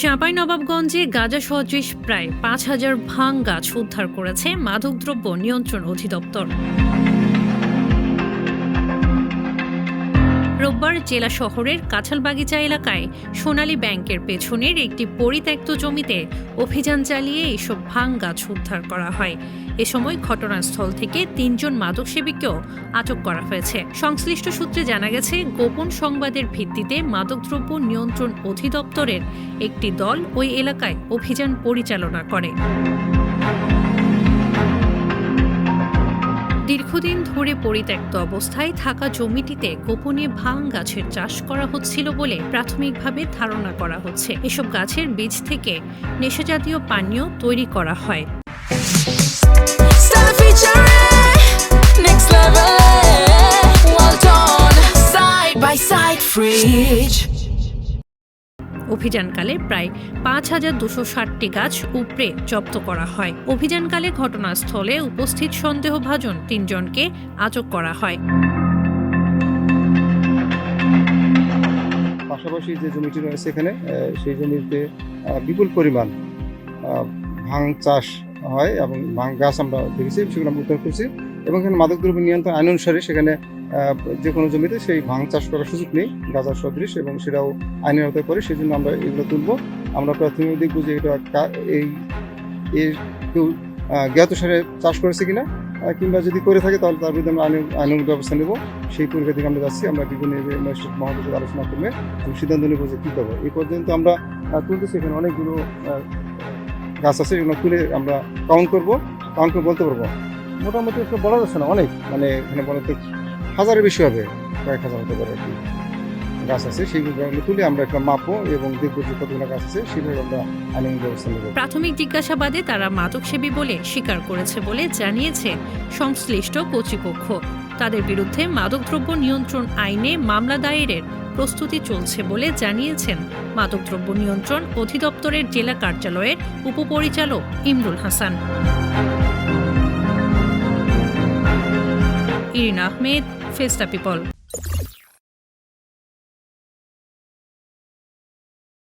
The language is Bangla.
চাঁপাইনবাবগঞ্জে গাঁজা সদৃশ প্রায় ৫,০০০ ভাঙ গাছ উদ্ধার করেছে মাদকদ্রব্য নিয়ন্ত্রণ অধিদপ্তর। রোববার জেলা শহরের কাঁঠালবাগিচা এলাকায় সোনালী ব্যাংকের পেছনের একটি পরিত্যক্ত জমিতে অভিযান চালিয়ে এসব ভাঙ গাছ উদ্ধার করা হয়। এ সময় ঘটনাস্থল থেকে ৩ জন মাদক সেবীকেও আটক করা হয়েছে। সংশ্লিষ্ট সূত্রে জানা গেছে, গোপন সংবাদের ভিত্তিতে মাদকদ্রব্য নিয়ন্ত্রণ অধিদপ্তরের একটি দল ওই এলাকায় অভিযান পরিচালনা করে। দীর্ঘদিন ধরে পরিত্যক্ত অবস্থায় থাকা জমিটিতে গোপনে ভাঙ গাছের চাষ করা হচ্ছিল বলে প্রাথমিকভাবে ধারণা করা হচ্ছে। এসব গাছের বীজ থেকে নেশাজাতীয় পানীয় তৈরি করা হয়। অভিযানকালে প্রায় ৫,২৬০টি গাছ উপড়ে জব্দ করা হয়। অভিযানকালে ঘটনাস্থলে উপস্থিত সন্দেহভাজন ৩ জনকে আটক করা হয়। পাশাপাশি যে জমিটি রয়েছে এখানে, সেই জমিতে বিপুল পরিমাণ ভাঙ চাষ হয় এবং ভাঙ গাছ আমরা দেখেছি, সেগুলো আমরা উদ্ধার করছি। এবং এখানে মাদকদ্রব্য নিয়ন্ত্রণ আইন অনুসারে সেখানে যে কোনো জমিতে সেই ভাঙ চাষ করার সুযোগ নেই, গাঁজার সদৃশ, এবং সেটাও আইনের আওতায় পড়ে। সেই জন্য আমরা এগুলো তুলব। আমরা প্রাথমিক দেখব যে এটা কেউ জ্ঞাতসারে চাষ করেছে কিনা, কিংবা যদি করে থাকে তাহলে তার বিরুদ্ধে আমরা আইনের ব্যবস্থা নেব। সেই পরিবেশ থেকে আমরা যাচ্ছি। আমরা বিভিন্ন ম্যাজিস্ট্রেট মহোদয়ের সাথে আলোচনা করলে সিদ্ধান্ত নেব যে কী করবো। এই পর্যন্ত আমরা তুলতেছি। এখানে অনেকগুলো গাছ আছে, এগুলো তুলে আমরা কাউন্ট করে বলতে পারবো। মোটামুটি একটু বলা যাচ্ছে না, অনেক, মানে এখানে বলতে হাজারের বেশি হবে, কয়েক হাজার হতে পারে আর কি গাছ আছে। সেইগুলো তুলে আমরা একটা মাপবো এবং দেখবো যে কতগুলো গাছ আছে, সেভাবে আমরা আইনি ব্যবস্থা নেব। প্রাথমিক জিজ্ঞাসাবাদে তারা মাদক সেবী বলে স্বীকার করেছে বলে জানিয়েছে সংশ্লিষ্ট কর্তৃপক্ষ। তাদের বিরুদ্ধে মাদকদ্রব্য নিয়ন্ত্রণ আইনে মামলা দায়েরের প্রস্তুতি চলছে বলে জানিয়েছেন মাদকদ্রব্য নিয়ন্ত্রণ অধিদপ্তরের জেলা কার্যালয়ের উপপরিচালক ইমরুল হাসান। ইরিন আহমেদ, ফেস্টা পিপল।